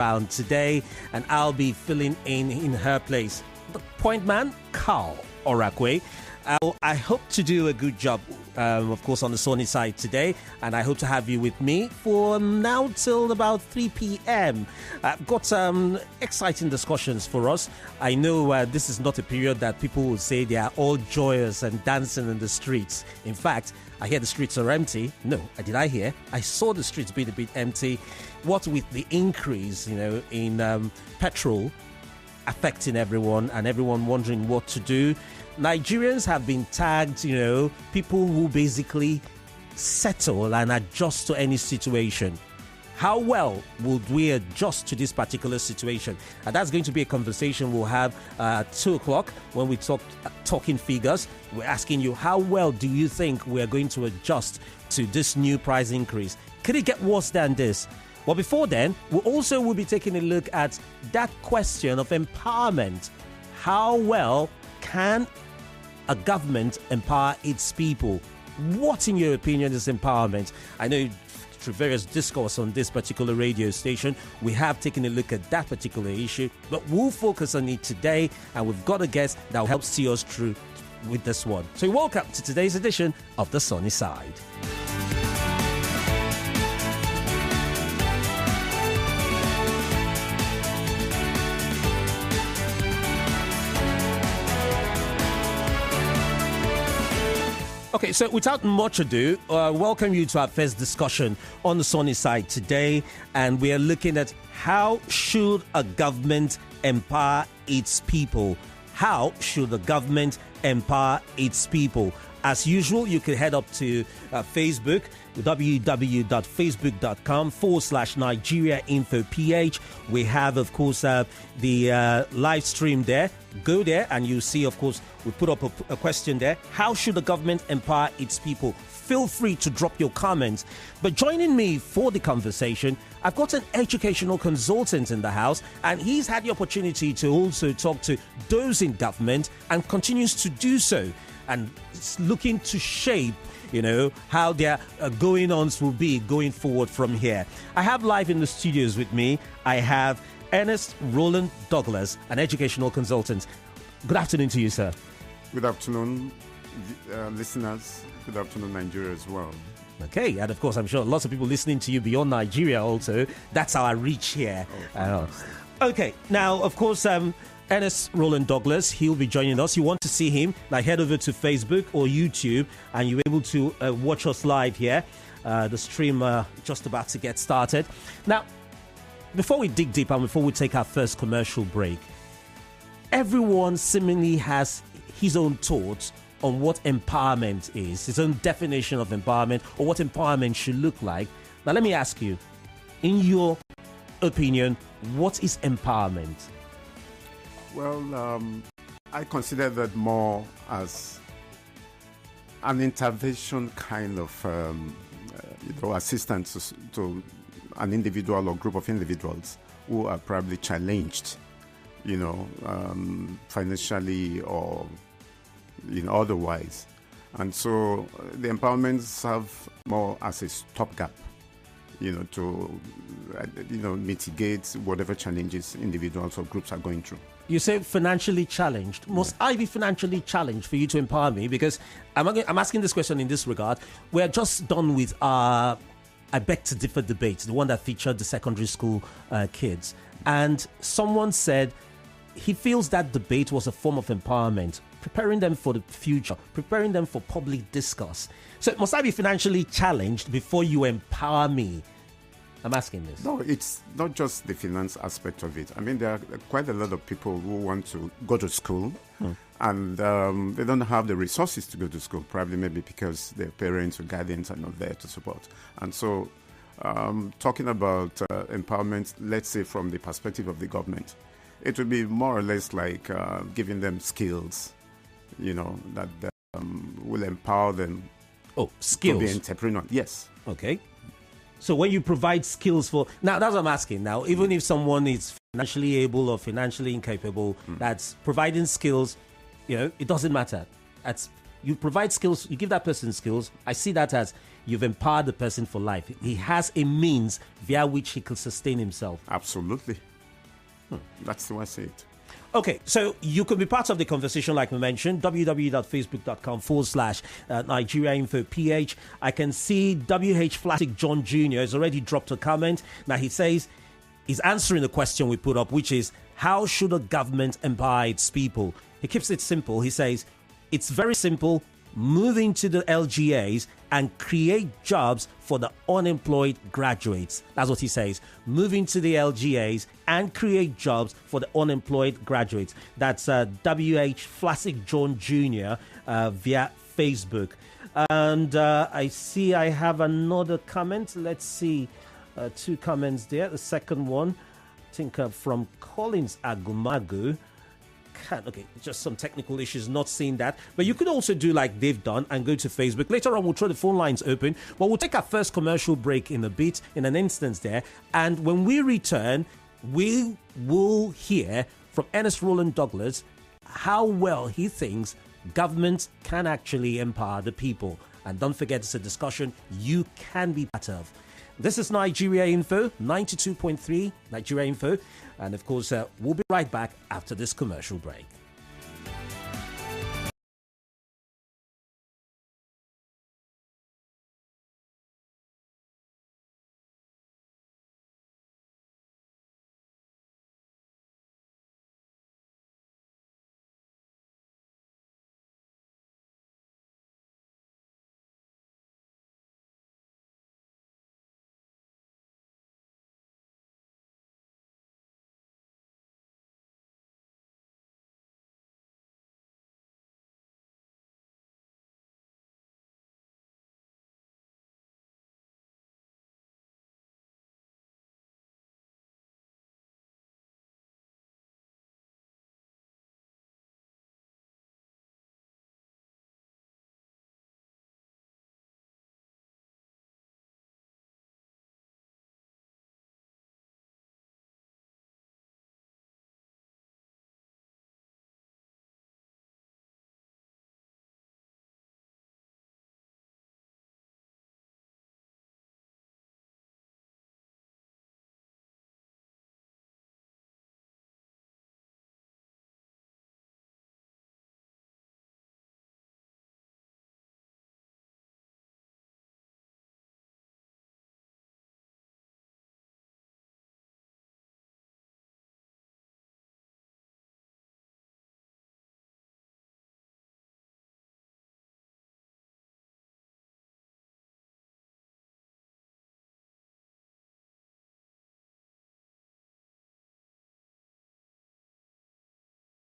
around today, and I'll be filling in her place. The point man, Carl Orakwe. I hope to do a good job, of course, on the Sony side today, and I hope to have you with me for now till about 3 p.m. I've got some exciting discussions for us. I know this is not a period that people will say they are all joyous and dancing in the streets. In fact, I hear the streets are empty. No, did I hear? I saw the streets being a bit empty. What with the increase, in petrol affecting everyone and everyone wondering what to do. Nigerians have been tagged, people who basically settle and adjust to any situation. How well would we adjust to this particular situation? And that's going to be a conversation we'll have at 2 o'clock when we talking figures. We're asking you, how well do you think we're going to adjust to this new price increase? Could it get worse than this? Well, before then, we also will be taking a look at that question of empowerment. How well can a government empower its people? What, in your opinion, is empowerment? I know through various discourse on this particular radio station, we have taken a look at that particular issue, but we'll focus on it today, and we've got a guest that will help see us through with this one. So welcome to today's edition of The Sunny Side. Okay, so without much ado, welcome you to our first discussion on the Sunny Side today, and we are looking at how should a government empower its people? How should the government empower its people? As usual, you can head up to Facebook, www.facebook.com/Nigeria Info PH. We have, of course, the live stream there. Go there and you see, of course, we put up a question there. How should the government empower its people? Feel free to drop your comments. But joining me for the conversation, I've got an educational consultant in the house, and he's had the opportunity to also talk to those in government and continues to do so. And it's looking to shape, how their going-ons will be going forward from here. I have live in the studios with me, I have Ernest Rowland Douglas, an educational consultant. Good afternoon to you, sir. Good afternoon, listeners. Good afternoon, Nigeria as well. Okay, and of course, I'm sure lots of people listening to you beyond Nigeria also. That's our reach here. Okay, now, of course, Ernest Rowland Douglas, he'll be joining us. You want to see him, now head over to Facebook or YouTube, and you're able to watch us live here. The stream just about to get started. Now, before we dig deep and before we take our first commercial break, everyone seemingly has his own thoughts on what empowerment is, his own definition of empowerment, or what empowerment should look like. Now, let me ask you, in your opinion, what is empowerment? Well, I consider that more as an intervention kind of assistance to an individual or group of individuals who are probably challenged, financially or otherwise. And so the empowerments have more as a stopgap, to mitigate whatever challenges individuals or groups are going through. You say financially challenged. Must I be financially challenged for you to empower me? Because I'm asking this question in this regard. We're just done with our I beg to differ debate, the one that featured the secondary school kids. And someone said he feels that debate was a form of empowerment, preparing them for the future, preparing them for public discourse. So must I be financially challenged before you empower me? I'm asking this. No, it's not just the finance aspect of it. I mean, there are quite a lot of people who want to go to school and they don't have the resources to go to school, probably maybe because their parents or guardians are not there to support. And so talking about empowerment, let's say from the perspective of the government, it would be more or less like giving them skills, that will empower them skills. To be entrepreneur. Yes. Okay. So when you provide skills for... Now, that's what I'm asking. Now, even if someone is financially able or financially incapable, that's providing skills, it doesn't matter. That's You provide skills, you give that person skills. I see that as you've empowered the person for life. He has a means via which he can sustain himself. Absolutely. That's the way I see it. Okay, so you could be part of the conversation like we mentioned, www.facebook.com/Nigeria Info PH. I can see WH Flatic John Jr. has already dropped a comment. Now he says he's answering the question we put up, which is, how should a government empower its people? He keeps it simple. He says, it's very simple. Move into the LGAs and create jobs for the unemployed graduates. That's what he says. Move into the LGAs and create jobs for the unemployed graduates. That's WH Flatic John Jr. Via Facebook. And I see I have another comment. Let's see. Two comments there. The second one, I think from Collins Agumagu. Okay, just some technical issues, not seeing that. But you could also do like they've done and go to Facebook. Later on, we'll throw the phone lines open. But we'll take our first commercial break in a bit, in an instance there. And when we return, we will hear from Ernest Rowland Douglas how well he thinks governments can actually empower the people. And don't forget, it's a discussion you can be part of. This is Nigeria Info, 92.3 Nigeria Info. And of course, we'll be right back after this commercial break.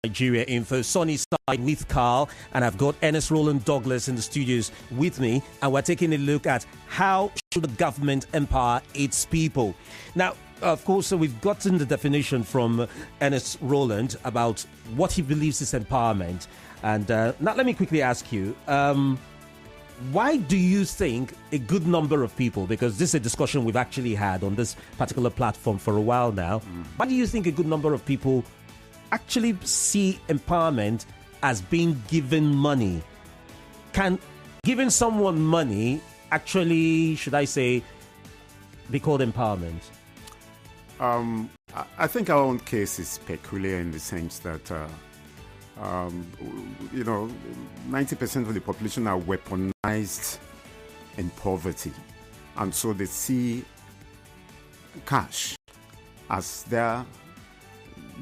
Nigeria Info, sunny side with Carl, and I've got Ernest Rowland Douglas in the studios with me, and we're taking a look at how should the government empower its people. Now, of course, we've gotten the definition from Ernest Rowland about what he believes is empowerment. And now let me quickly ask you, why do you think a good number of people, because this is a discussion we've actually had on this particular platform for a while now, why do you think a good number of people actually see empowerment as being given money? Can giving someone money actually, should I say, be called empowerment? I think our own case is peculiar in the sense that, 90% of the population are weaponized in poverty. And so they see cash as their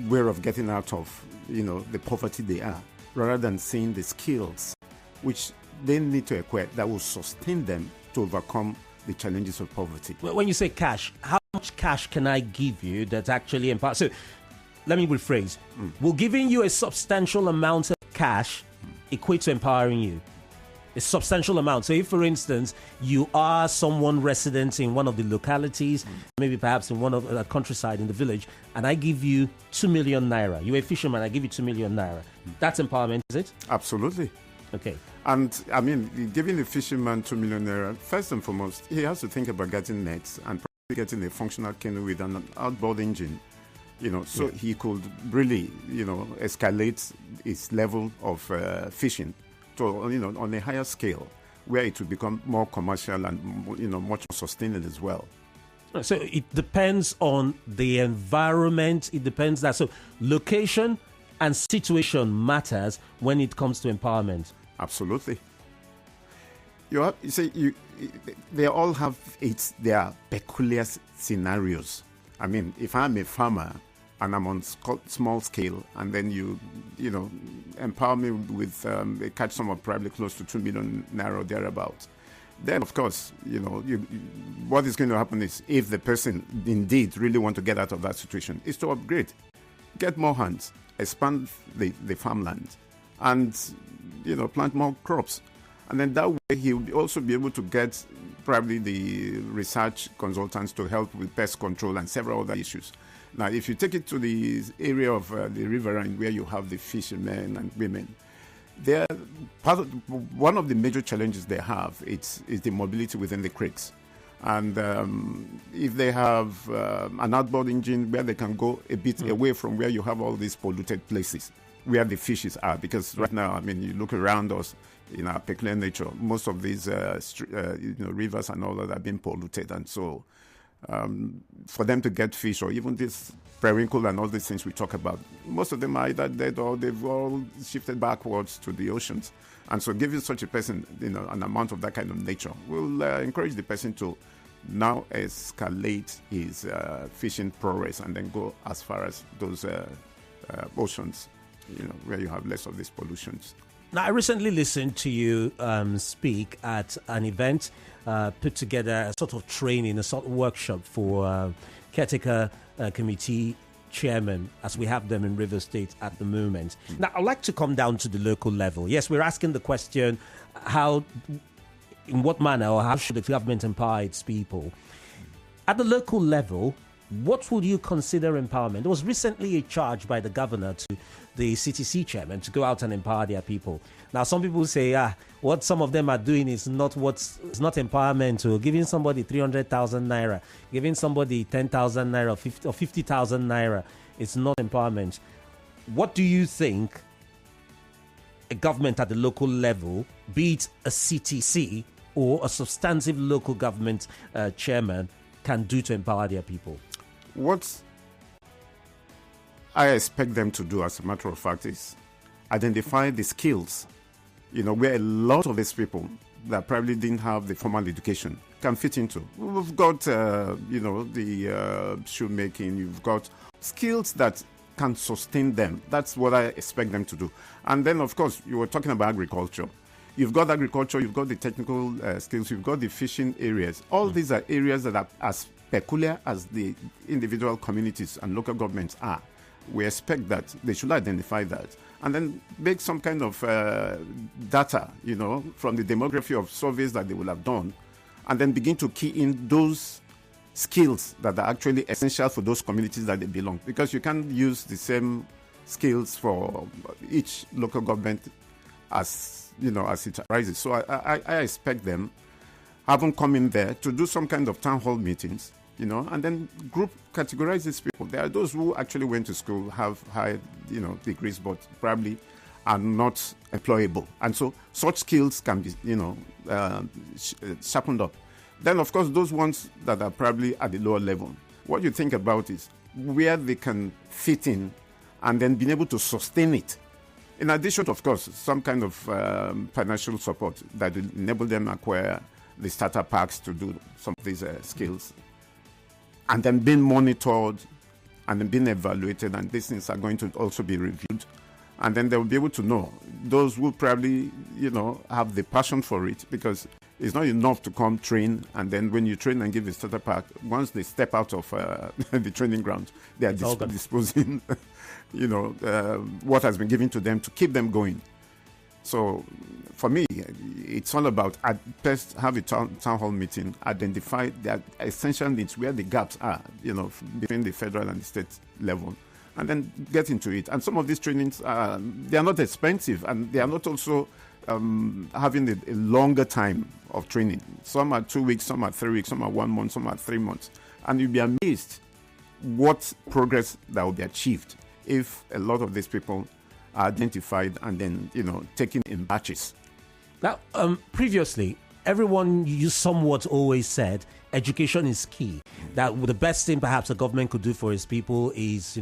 way of getting out of, the poverty they are, rather than seeing the skills which they need to acquire that will sustain them to overcome the challenges of poverty. When you say cash, how much cash can I give you that actually empowers? So let me rephrase. Will giving you a substantial amount of cash equate to empowering you? A substantial amount. So if, for instance, you are someone resident in one of the localities, maybe perhaps in one of the countryside in the village, and I give you 2 million naira. You're a fisherman, I give you 2 million naira. That's empowerment, is it? Absolutely. Okay. And, giving the fisherman 2 million naira, first and foremost, he has to think about getting nets and probably getting a functional canoe with an outboard engine. So he could really, escalate his level of fishing to, on a higher scale, where it will become more commercial and, much more sustainable as well. So it depends on the environment. It depends that so location and situation matters when it comes to empowerment. Absolutely. They all have their peculiar scenarios. I mean, if I'm a farmer and I'm on small scale, and then you empower me with a catch sum of probably close to 2 million naira thereabouts, then of course, what is going to happen is, if the person indeed really want to get out of that situation, is to upgrade, get more hands, expand the farmland, and plant more crops. And then that way he will also be able to get probably the research consultants to help with pest control and several other issues. Now, if you take it to the area of the riverine, where you have the fishermen and women, one of the major challenges they have is the mobility within the creeks. And if they have an outboard engine where they can go a bit away from where you have all these polluted places, where the fishes are, because right now, I mean, you look around us in our peculiar nature, most of these rivers and all that have been polluted, and so for them to get fish, or even this periwinkle and all these things we talk about, most of them are either dead or they've all shifted backwards to the oceans. And so giving such a person an amount of that kind of nature will encourage the person to now escalate his fishing prowess and then go as far as those oceans, where you have less of these pollutions. Now, I recently listened to you speak at an event, put together a sort of training, a sort of workshop for caretaker committee chairmen, as we have them in River State at the moment. Now, I'd like to come down to the local level. Yes, we're asking the question, in what manner or how should the government empower its people? At the local level, what would you consider empowerment? There was recently a charge by the governor to the CTC chairman to go out and empower their people. Now, some people say, what some of them are doing is not empowerment. Or giving somebody 300,000 naira, giving somebody 10,000 naira or 50,000 naira, it's not empowerment. What do you think a government at the local level, be it a CTC or a substantive local government chairman, can do to empower their people? What I expect them to do, as a matter of fact, is identify the skills, where a lot of these people that probably didn't have the formal education can fit into. We've got, the shoemaking, you've got skills that can sustain them. That's what I expect them to do. And then, of course, you were talking about agriculture. You've got agriculture, you've got the technical skills, you've got the fishing areas. All these are areas that are as peculiar as the individual communities and local governments are. We expect that they should identify that and then make some kind of data, from the demography of surveys that they will have done, and then begin to key in those skills that are actually essential for those communities that they belong. Because you can't use the same skills for each local government as it arises. So I expect them, having come in there, to do some kind of town hall meetings, and then group categorize these people. There are those who actually went to school, have high, degrees, but probably are not employable. And so such skills can be, sharpened up. Then, of course, those ones that are probably at the lower level, what you think about is where they can fit in and then being able to sustain it. In addition, of course, some kind of financial support that will enable them acquire the starter packs to do some of these skills. And then being monitored and then being evaluated, and these things are going to also be reviewed. And then they will be able to know those who probably, have the passion for it, because it's not enough to come train, and then when you train and give a starter pack, once they step out of the training ground, they are disposing, what has been given to them to keep them going. So for me, it's all about at best have a town hall meeting, identify the essential needs, where the gaps are, between the federal and the state level, and then get into it. And some of these trainings, they are not expensive, and they are not also having a longer time of training. Some are 2 weeks, some are 3 weeks, some are 1 month, some are 3 months. And you'll be amazed what progress that will be achieved if a lot of these people are identified and then, taken in batches Now, previously, everyone you somewhat always said education is key. That the best thing perhaps a government could do for its people is,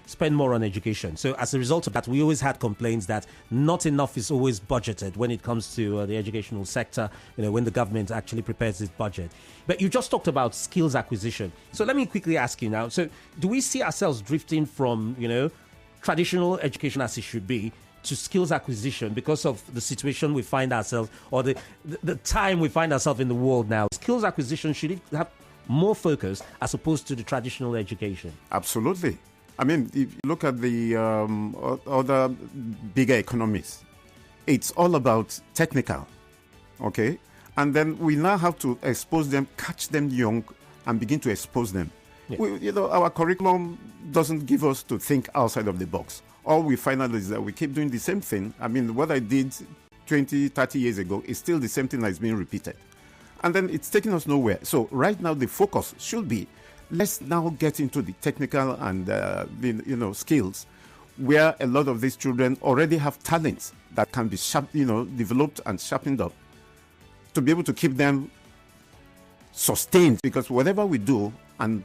spend more on education. So as a result of that, we always had complaints that not enough is always budgeted when it comes to the educational sector, when the government actually prepares its budget. But you just talked about skills acquisition. So let me quickly ask you now. So do we see ourselves drifting from, traditional education as it should be to skills acquisition because of the situation we find ourselves, or the time we find ourselves in the world now? Skills acquisition, should it have more focus as opposed to the traditional education? Absolutely. I mean, if you look at the other bigger economies, it's all about technical, okay? And then we now have to expose them, catch them young, and begin to expose them. Yeah. Our curriculum doesn't give us to think outside of the box. All we find out is that we keep doing the same thing. I mean, what I did 20, 30 years ago is still the same thing that's being repeated. And then it's taking us nowhere. So right now the focus should be, let's now get into the technical and, skills where a lot of these children already have talents that can be developed and sharpened up to be able to keep them sustained. Because whatever we do and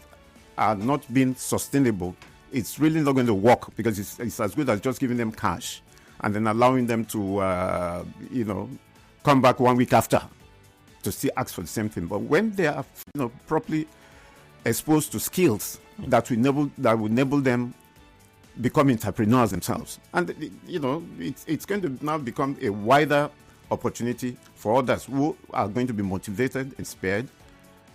are not being sustainable, it's really not going to work, because it's as good as just giving them cash and then allowing them to, come back 1 week after to still ask for the same thing. But when they are, properly exposed to skills that will enable them become entrepreneurs themselves, and it's going to now become a wider opportunity for others who are going to be motivated, inspired,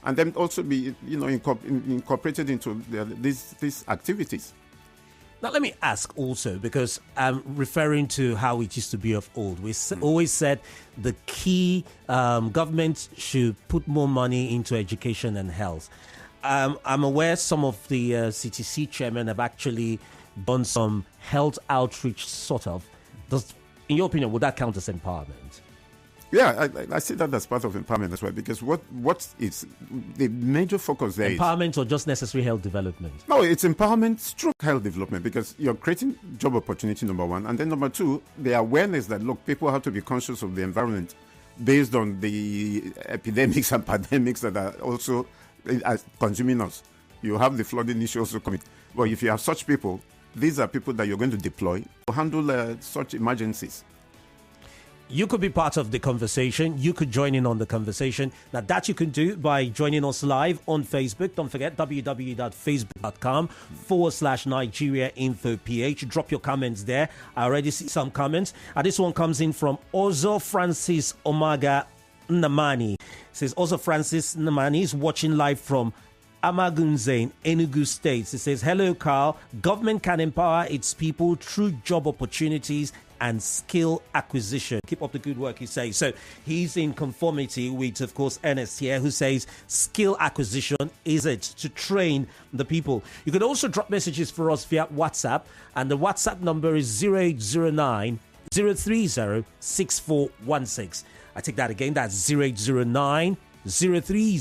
and then also be, incorporated into these activities. Now, let me ask also, because I'm referring to how it used to be of old. We always said the key government should put more money into education and health. I'm aware some of the CTC chairmen have actually done some health outreach, sort of. In your opinion, would that count as empowerment? Yeah, I see that as part of empowerment as well, because what is the major focus there? Empowerment or just necessary health development? No, it's empowerment stroke health development, because you're creating job opportunity, number one, and then number two, the awareness that, look, people have to be conscious of the environment based on the epidemics and pandemics that are also consuming us. You have the flooding issue also coming. Well, if you have such people, these are people that you're going to deploy to handle such emergencies. You could be part of the conversation. You could join in on the conversation. Now, that you can do by joining us live on Facebook. Don't forget, www.facebook.com/Nigeria Info PH. Drop your comments there. I already see some comments. This one comes in from Ozo Francis Omaga Namani. It says, Ozo Francis Namani is watching live from Amagunze in Enugu State. It says, hello, Carl. Government can empower its people through job opportunities and skill acquisition. Keep up the good work, you say. So he's in conformity with, of course, Ernest here, who says skill acquisition is it to train the people. You could also drop messages for us via WhatsApp, and the WhatsApp number is 0809 030 6416. I take that again. That's 0809 030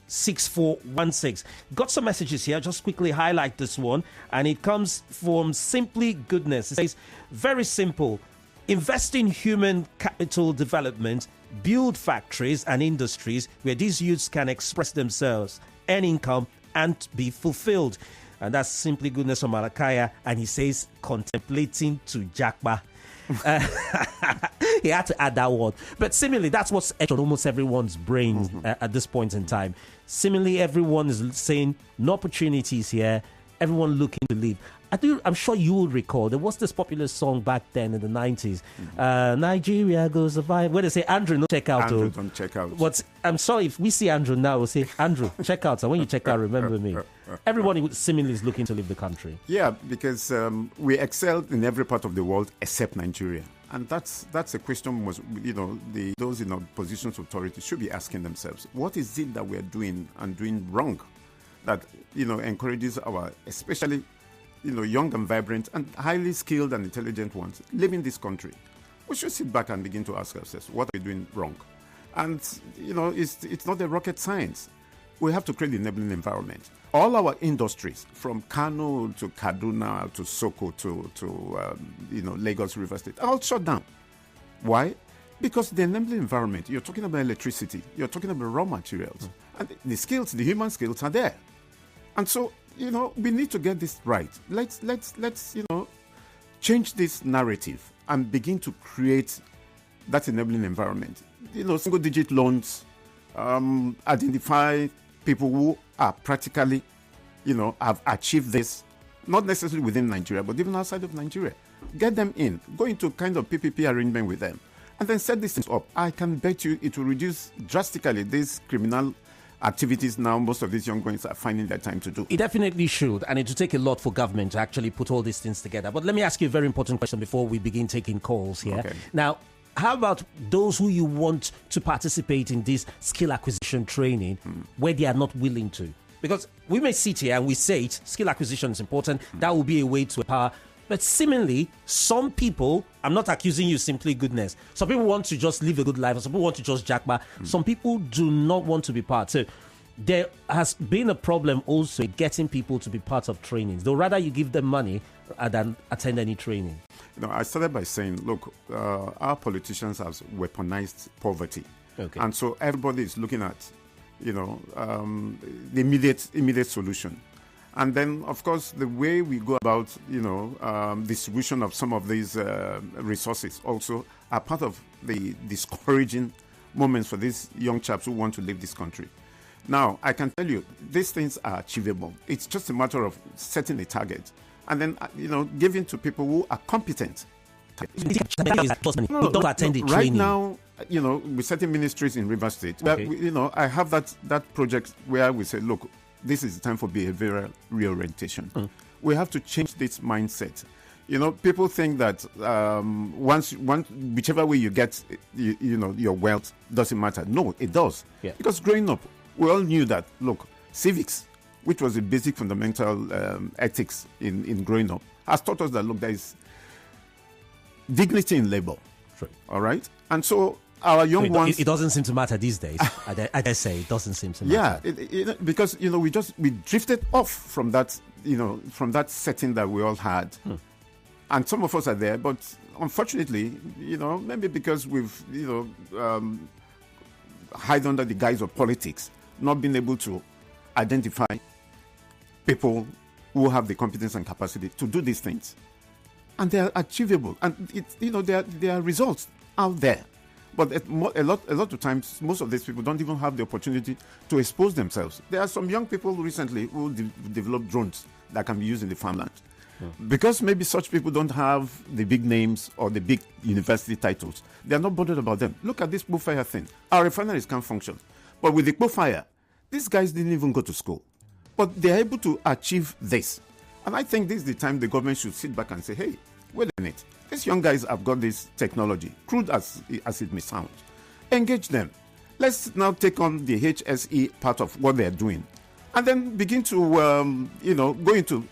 6416. Got some messages here. Just quickly highlight this one, and it comes from Simply Goodness. It says, very simple. Invest in human capital development, build factories and industries where these youths can express themselves, earn income, and be fulfilled. And that's Simply Goodness from Malakaya. And he says, contemplating to Jakba. He had to add that word. But similarly, that's what's etched on almost everyone's brains at this point in time. Similarly, everyone is saying no opportunities here. Everyone looking to leave. I'm sure you will recall, there was this popular song back then in the 90s. Nigeria goes survive. Where they say, Andrew, no check out. Andrew, don't check out. I'm sorry, if we see Andrew now, we'll say, Andrew, check out. And when you check out, remember me. Everybody similarly is looking to leave the country. Yeah, because we excel in every part of the world except Nigeria. And that's a question those in our positions of authority should be asking themselves. What is it that we're doing and doing wrong that, encourages our, especially, young and vibrant and highly skilled and intelligent ones living this country? We should sit back and begin to ask ourselves, what are we doing wrong? And, it's not a rocket science. We have to create the enabling environment. All our industries, from Kano to Kaduna to Soko to Lagos River State, all shut down. Why? Because the enabling environment, you're talking about electricity, you're talking about raw materials, and the skills, the human skills are there. And so, we need to get this right. Let's change this narrative and begin to create that enabling environment. Single-digit loans, identify people who are practically, have achieved this, not necessarily within Nigeria, but even outside of Nigeria. Get them in, go into kind of PPP arrangement with them, and then set these things up. I can bet you it will reduce drastically these criminal activities now most of these young ones are finding their time to do. It definitely should, and it will take a lot for government to actually put all these things together. But let me ask you a very important question before we begin taking calls here. Okay. Now, how about those who you want to participate in this skill acquisition training where they are not willing to? Because we may sit here and we say it, skill acquisition is important. That will be a way to empower. But seemingly, some people, I'm not accusing you simply goodness. Some people want to just live a good life. Some people want to just jackpot. Some people do not want to be part. So there has been a problem also getting people to be part of trainings. They'll rather you give them money than attend any training. I started by saying, look, our politicians have weaponized poverty. Okay. And so everybody is looking at, the immediate solution. And then, of course, the way we go about, distribution of some of these resources also are part of the discouraging moments for these young chaps who want to leave this country. Now, I can tell you, these things are achievable. It's just a matter of setting a target and then, giving to people who are competent. Don't attend the right training. Now, with certain ministries in Rivers State, Okay. I have that project where we say, look, this is the time for behavioral reorientation. We have to change this mindset. People think that whichever way you get, your wealth doesn't matter. No, it does. Yeah. Because growing up, we all knew that, look, civics, which was a basic fundamental ethics in growing up, has taught us that, look, there is dignity in labor. True. All right? And so our young ones... It doesn't seem to matter these days. I dare say it doesn't seem to matter. Yeah, because, we drifted off from that, from that setting that we all had. And some of us are there, but unfortunately, maybe because we've, hide under the guise of politics, not being able to identify people who have the competence and capacity to do these things. And they are achievable. And, there are results out there. But a lot of times, most of these people don't even have the opportunity to expose themselves. There are some young people recently who developed drones that can be used in the farmland. Because maybe such people don't have the big names or the big university titles, they are not bothered about them. Look at this bullfire thing. Our refineries can't function. But with the bullfire, these guys didn't even go to school. But they are able to achieve this. And I think this is the time the government should sit back and say, hey, wait a minute. These young guys have got this technology, crude as it may sound. Engage them. Let's now take on the HSE part of what they're doing. And then begin to, go into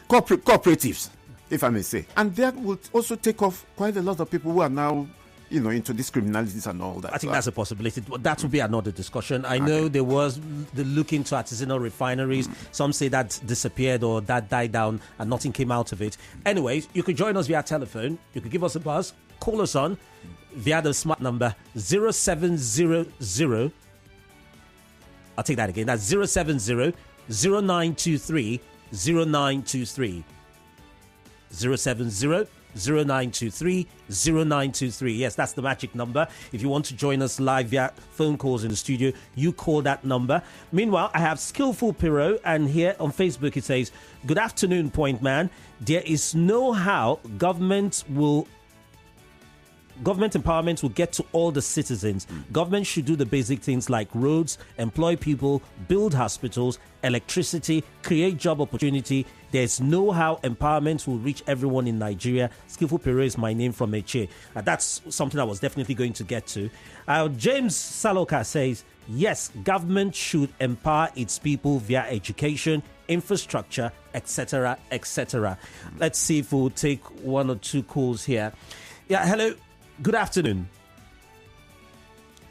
cooperatives, if I may say. And that will also take off quite a lot of people who are now, into these criminalities and all that. I think that's a possibility. That will be another discussion. I know there was the look into artisanal refineries. Some say that disappeared or that died down and nothing came out of it. Anyways, you could join us via telephone. You could give us a buzz. Call us on via the smart number 0700. I'll take that again. That's 070 0923 0923. 070 0923 0923. Yes, that's the magic number. If you want to join us live via phone calls in the studio, you call that number. Meanwhile, I have Skillful Piro, and here on Facebook it says, "Good afternoon, Point Man. There is no how government empowerment will get to all the citizens. Government should do the basic things like roads, employ people, build hospitals, electricity, create job opportunity. There's no how empowerment will reach everyone in Nigeria." Skillful Piro is my name from Eche. That's something I was definitely going to get to. James Saloka says, yes, government should empower its people via education, infrastructure, etc., etc. Let's see if we'll take one or two calls here. Yeah, hello. Good afternoon.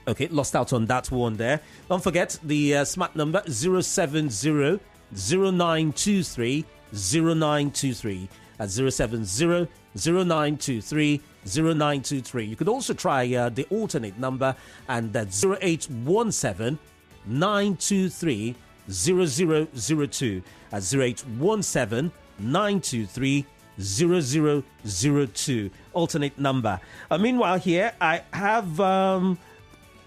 Okay, lost out on that one there. Don't forget the smart number 070 0923 0923. At 070 0923 0923. You could also try the alternate number, and that's 0817 923 0002. At 0817 923 0002. Alternate number. Meanwhile, here I have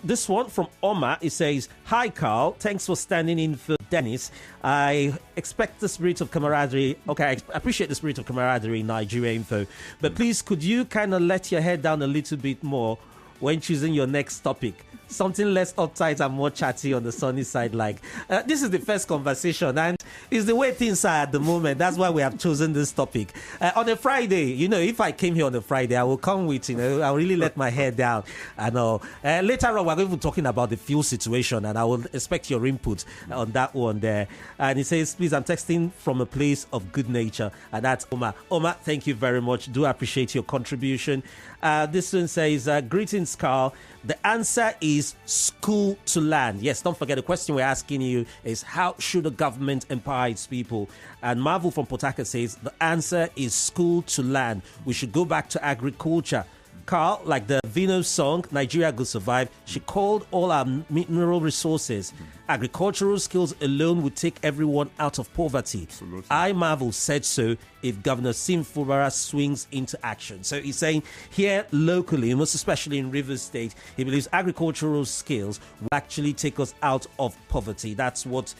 this one from Omar. It says, "Hi Carl, thanks for standing in for Dennis. I expect the spirit of camaraderie. Okay, I appreciate the spirit of camaraderie in Nigeria Info. But please, could you kind of let your head down a little bit more when choosing your next topic? Something less uptight and more chatty on the sunny side. Like this is the first conversation, and it's the way things are at the moment. That's why we have chosen this topic on a Friday. If I came here on a Friday, I will come with I'll really let my hair down. I know. Later on, we're going to be talking about the fuel situation, and I will expect your input on that one there. And he says, "Please, I'm texting from a place of good nature," and that's Omar. Omar, thank you very much. Do appreciate your contribution. This one says, "Greetings, Carl. The answer is school to land." Yes, don't forget the question we're asking you is, how should the government empower its people? And Marvel from Port Harcourt says the answer is school to land. We should go back to agriculture. Carl, like the Vino song, Nigeria Will Survive, she called all our mineral resources. Agricultural skills alone would take everyone out of poverty. Absolutely. I Marvel said so if Governor Sim Fubara swings into action. So he's saying here locally, most especially in Rivers State, he believes agricultural skills will actually take us out of poverty. That's what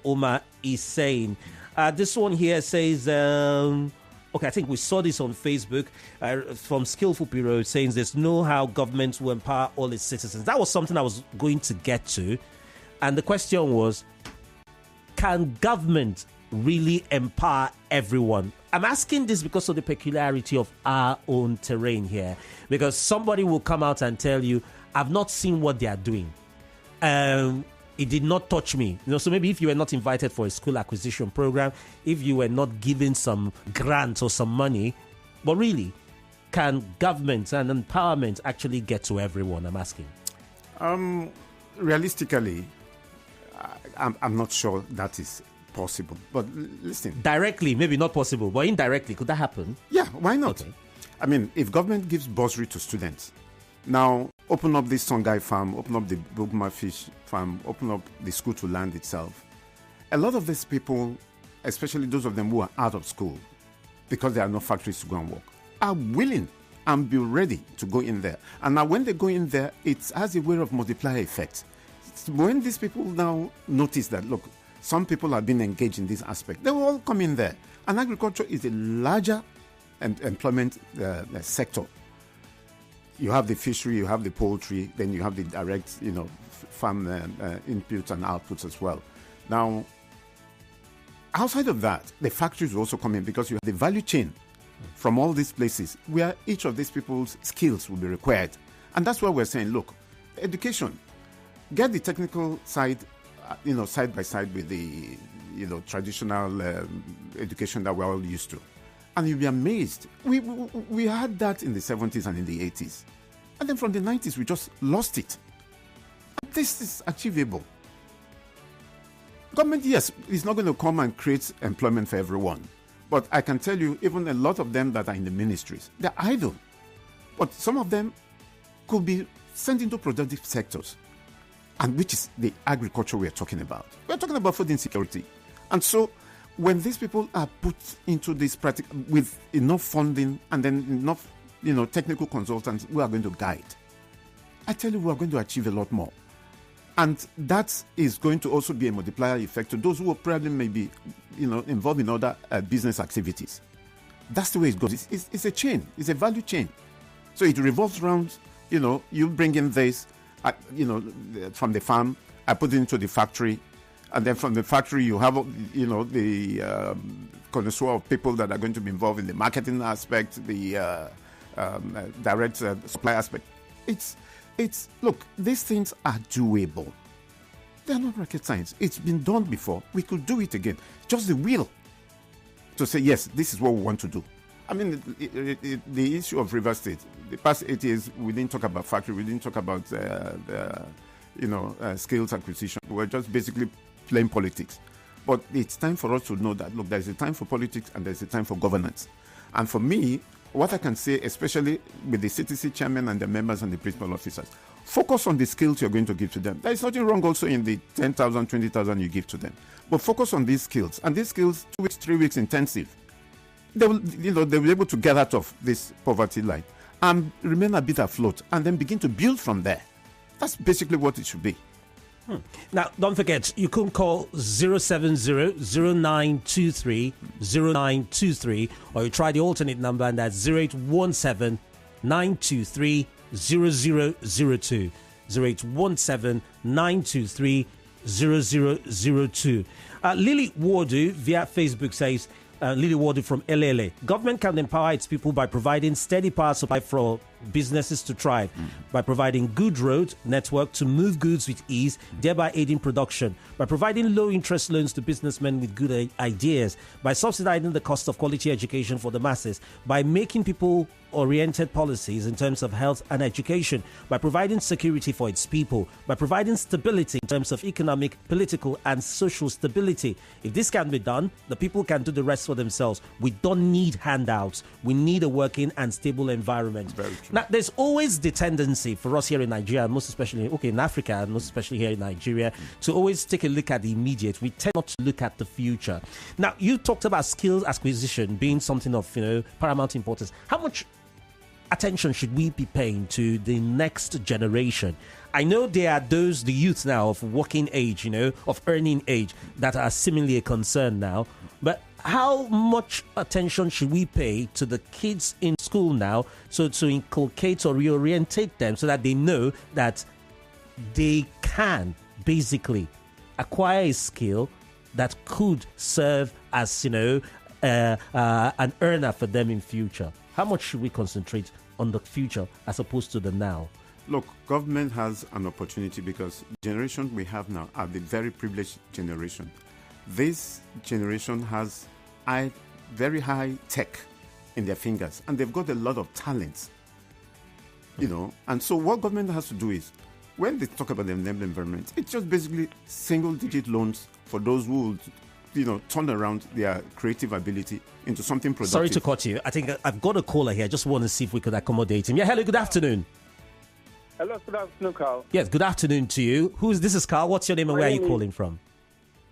Omar is saying. This one here says... okay, I think we saw this on Facebook from Skillful Bureau saying there's no how government will empower all its citizens. That was something I was going to get to. And the question was, can government really empower everyone? I'm asking this because of the peculiarity of our own terrain here. Because somebody will come out and tell you, I've not seen what they are doing. It did not touch me. So maybe if you were not invited for a school acquisition program, if you were not given some grant or some money, but really, can government and empowerment actually get to everyone? I'm asking. Realistically, I'm not sure that is possible. But listen. Directly, maybe not possible, but indirectly, could that happen? Yeah, why not? Okay. I mean, if government gives bursary to students, now open up this Songhai farm, open up the Bogma fish farm, open up the school to land itself. A lot of these people, especially those of them who are out of school, because there are no factories to go and work, are willing and be ready to go in there. And now when they go in there, it has a way of multiplier effect. When these people now notice that, look, some people have been engaged in this aspect, they will all come in there. And agriculture is a larger employment sector. You have the fishery, you have the poultry, then you have the direct, farm inputs and outputs as well. Now, outside of that, the factories will also come in because you have the value chain from all these places where each of these people's skills will be required. And that's why we're saying, look, education, get the technical side, side by side with the, traditional education that we're all used to. And you'll be amazed. We had that in the 70s and in the 80s. And then from the 90s, we just lost it. And this is achievable. Government, yes, is not going to come and create employment for everyone. But I can tell you, even a lot of them that are in the ministries, they're idle. But some of them could be sent into productive sectors, and which is the agriculture we're talking about. We're talking about food insecurity. And so, when these people are put into this practice with enough funding and then enough, technical consultants who are going to guide, I tell you, we are going to achieve a lot more. And that is going to also be a multiplier effect to those who are probably maybe, involved in other business activities. That's the way it goes. It's a chain. It's a value chain. So it revolves around, you bring in this, from the farm, I put it into the factory, and then from the factory, you have, the connoisseur of people that are going to be involved in the marketing aspect, the direct supply aspect. Look, these things are doable. They're not rocket science. It's been done before. We could do it again. Just the will to say, yes, this is what we want to do. I mean, the issue of River State, the past 8 years, we didn't talk about factory, we didn't talk about, skills acquisition. We were just basically playing politics. But it's time for us to know that, look, there's a time for politics and there's a time for governance. And for me, what I can say, especially with the CTC chairman and the members and the principal officers, focus on the skills you're going to give to them. There is nothing wrong also in the 10,000, 20,000 you give to them. But focus on these skills. And these skills, 2 weeks, 3 weeks intensive, they will be able to get out of this poverty line and remain a bit afloat and then begin to build from there. That's basically what it should be. Now, don't forget, you can call 070-0923-0923, or you try the alternate number, and that's 0817-923-0002. 0817-923-0002. Lily Wardu via Facebook says, Lily Wardu from LLA, government can empower its people by providing steady power supply for businesses to thrive, by providing good road network to move goods with ease, thereby aiding production, by providing low interest loans to businessmen with good ideas, by subsidizing the cost of quality education for the masses, by making people oriented policies in terms of health and education, by providing security for its people, by providing stability in terms of economic, political and social stability. If this can be done, the people can do the rest for themselves. We don't need handouts. We need a working and stable environment. Very true. Now, there's always the tendency for us here in Nigeria, most especially in Africa, and most especially here in Nigeria, to always take a look at the immediate. We tend not to look at the future. Now, you talked about skills acquisition being something of paramount importance. How much attention should we be paying to the next generation? I know there are the youth now of working age, of earning age, that are seemingly a concern now. But how much attention should we pay to the kids in school now, so to inculcate or reorientate them so that they know that they can basically acquire a skill that could serve as, an earner for them in future? How much should we concentrate on the future as opposed to the now? Look, government has an opportunity because the generation we have now are the very privileged generation. This generation has very high tech in their fingers, and they've got a lot of talent, And so what government has to do is, when they talk about the environment, it's just basically single-digit loans for those who would, turn around their creative ability into something productive. Sorry to cut you. I think I've got a caller here. I just want to see if we could accommodate him. Yeah, hello, good afternoon. Hello, good afternoon, Carl. Yes, good afternoon to you. This is Carl. What's your name and where are you calling from?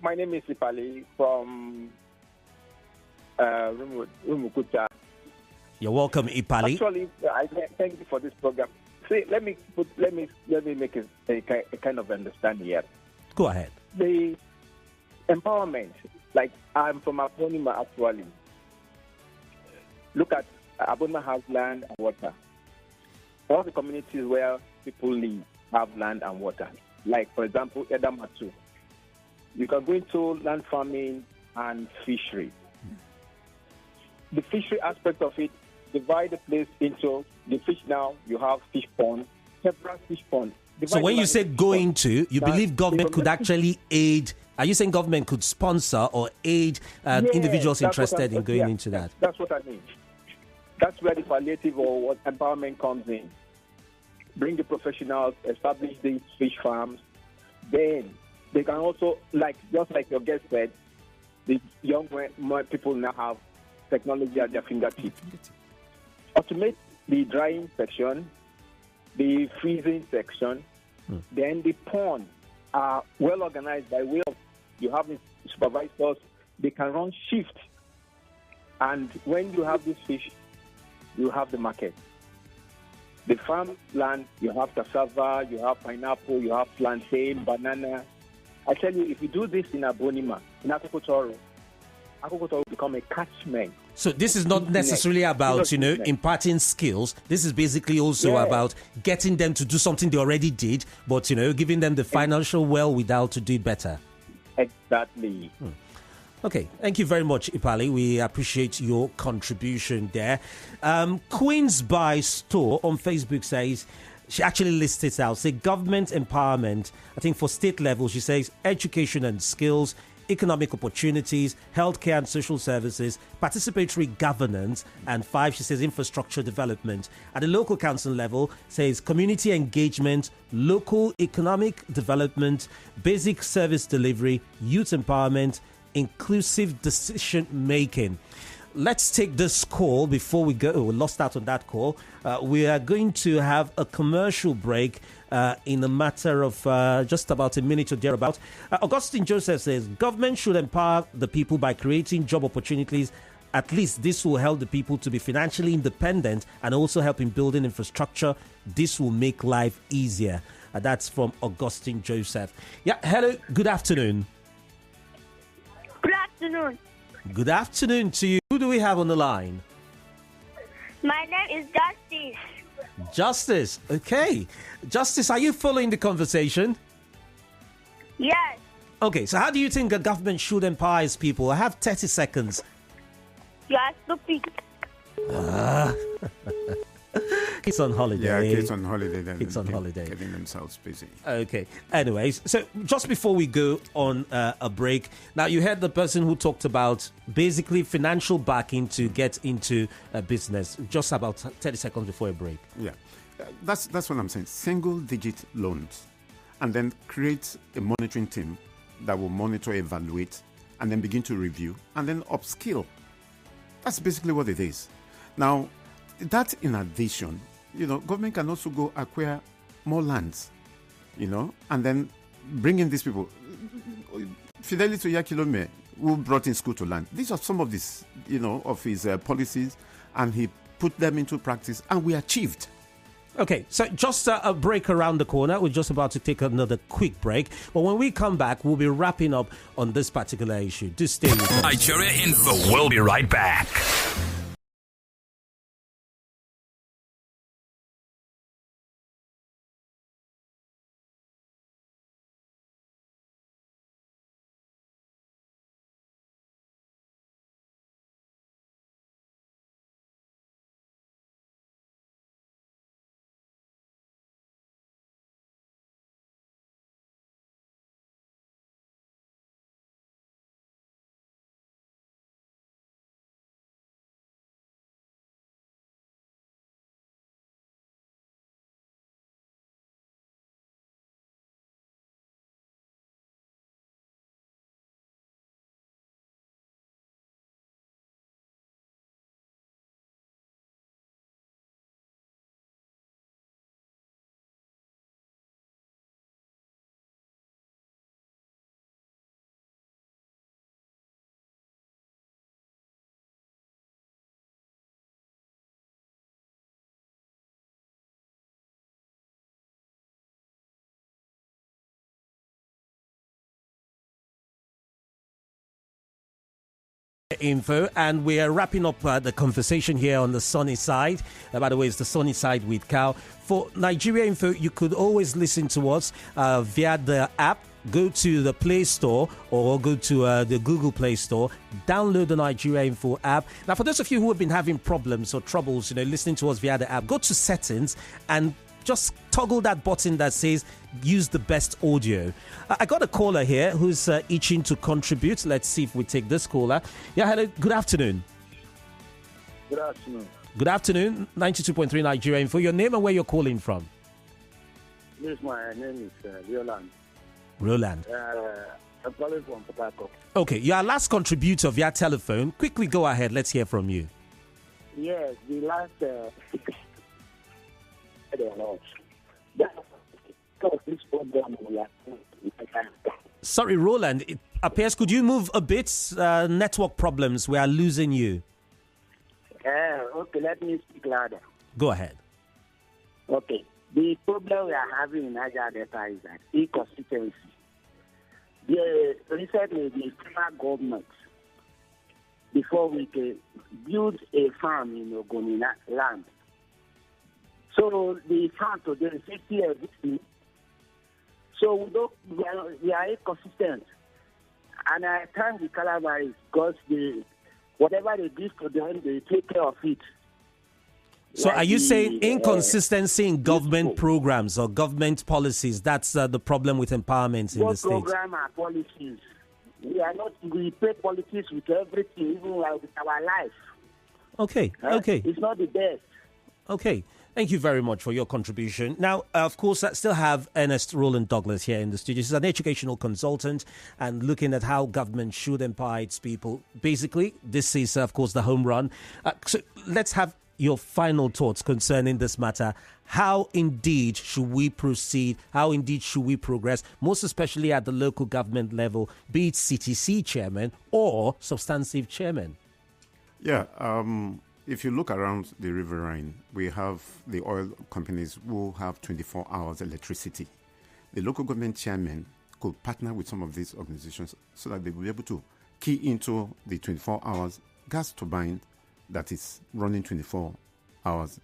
My name is Ipali from Rumukuta. You're welcome, Ipali. Actually, I thank you for this program. See, let me make a kind of understanding here. Go ahead. The empowerment, like I'm from Abonima actually. Look at Abonima has land and water. All the communities where people live have land and water. Like, for example, Edamatu. You can go into land farming and fishery. The fishery aspect of it, divide the place into the fish. Now you have fish pond, several fish ponds. So when you say go into, you believe government could actually aid? Are you saying government could sponsor or aid individuals interested in going into that? That's what I mean. That's where the palliative or what empowerment comes in. Bring the professionals, establish these fish farms. Then they can also, just like your guest said, the young people now have technology at their fingertips. Automate the drying section, the freezing section, then the pond are well organized by way of you have the supervisors, they can run shift. And when you have this fish, you have the market. The farm land, you have cassava, you have pineapple, you have plantain, banana. I tell you, if you do this in Abonima, in agriculture will become a catchment. So this is not necessarily about, imparting skills. This is basically also about getting them to do something they already did, but, giving them the financial wherewithal to do it better. Exactly. Okay, thank you very much, Ipali. We appreciate your contribution there. Queens Buy Store on Facebook says, she actually lists it out, say government empowerment. I think for state level, she says education and skills, economic opportunities, healthcare and social services, participatory governance, and 5, she says infrastructure development. At the local council level, says community engagement, local economic development, basic service delivery, youth empowerment, inclusive decision making. let's take this call before we go. We lost out on that call. We are going to have a commercial break in a matter of just about a minute or thereabout. Augustine Joseph says, government should empower the people by creating job opportunities. At least this will help the people to be financially independent and also help in building infrastructure. This will make life easier. That's from Augustine Joseph. Yeah, hello, good afternoon. Good afternoon. Good afternoon to you. Who do we have on the line? My name is Justice. Justice. Okay. Justice, are you following the conversation? Yes. Okay, so how do you think the government should empower its people? I have 30 seconds. You are stupid. Kids on holiday. Yeah, kids on holiday. Then Kids on holiday. Getting themselves busy. Okay. Anyways, so just before we go on a break, now you heard the person who talked about basically financial backing to get into a business. Just about 30 seconds before a break. Yeah, that's what I'm saying. Single-digit loans, and then create a monitoring team that will monitor, evaluate, and then begin to review, and then upskill. That's basically what it is. Now, that in addition, government can also go acquire more lands, and then bring in these people. Fidelity Yakilome, who brought in school to land. These are some of these, of his policies, and he put them into practice, and we achieved. Okay, so just a break around the corner. We're just about to take another quick break. But when we come back, we'll be wrapping up on this particular issue. Do stay with us. Nigeria Info. We'll be right back. Info, and we are wrapping up the conversation here on the sunny side. By the way, it's the sunny side with Cal. For Nigeria Info, you could always listen to us via the app. Go to the Play Store or go to the Google Play Store. Download the Nigeria Info app. Now, for those of you who have been having problems or troubles, listening to us via the app, go to Settings and just toggle that button that says use the best audio. I got a caller here who's itching to contribute. Let's see if we take this caller. Yeah, hello. Good afternoon. Good afternoon. Good afternoon. 92.3 Nigeria Info. Your name and where you're calling from? Yes, my name is Rowland. Rowland. I'm calling from Port Harcourt. Okay, you're our last contributor via telephone. Quickly go ahead. Let's hear from you. Yes, the last Sorry, Rowland. It appears, could you move a bit? Network problems. We are losing you. Okay, let me speak louder. Go ahead. Okay. The problem we are having in Niger Delta is that inconsistency. Recently, the federal government, before we can build a farm in Ogoni land, so the farm today is 50 years. So we are inconsistent. And I thank the Calabaris because whatever they give to them, they take care of it. So are you saying inconsistency in government programs or government policies? That's the problem with empowerment in the state. Program and policies. We pay politics with everything, even with our life. Okay. It's not the best. Okay. Thank you very much for your contribution. Now, of course, I still have Ernest Rowland Douglas here in the studio. He's an educational consultant and looking at how government should empower its people. Basically, this is, of course, the home run. So let's have your final thoughts concerning this matter. How indeed should we proceed? How indeed should we progress? Most especially at the local government level, be it CTC chairman or substantive chairman. Yeah, if you look around the riverine, we have the oil companies who have 24 hours electricity. The local government chairman could partner with some of these organizations so that they will be able to key into the 24 hours gas turbine that is running 24 hours,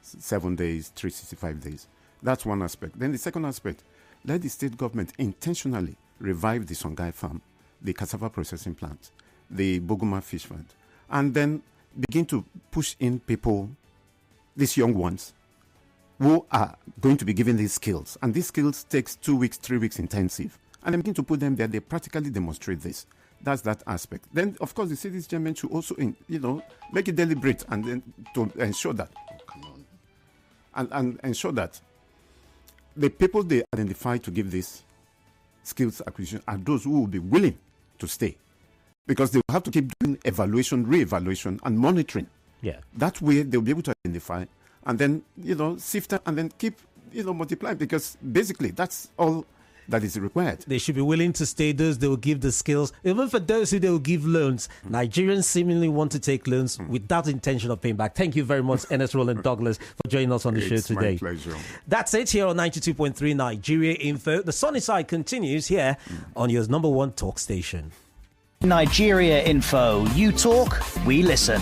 7 days, 365 days. That's one aspect. Then the second aspect, let the state government intentionally revive the Songhai farm, the cassava processing plant, the Boguma fish farm, and then begin to push in people, these young ones, who are going to be given these skills. And these skills takes 2 weeks, 3 weeks intensive. And then begin to put them there. They practically demonstrate this. That's that aspect. Then, of course, the city's chairman should also, make it deliberate and then to ensure that, and ensure that the people they identify to give this skills acquisition are those who will be willing to stay. Because they will have to keep doing evaluation, re-evaluation, and monitoring. Yeah. That way, they'll be able to identify and then, sift and then keep, multiplying. Because basically, that's all that is required. They should be willing to stay. Those they will give the skills. Even for those who they will give loans. Nigerians seemingly want to take loans without intention of paying back. Thank you very much, Ernest Rowland Douglas, for joining us on the show today. It's my pleasure. That's it here on 92.3 Nigeria Info. The Sunny Side continues here on your number one talk station. Nigeria Info. You talk, we listen.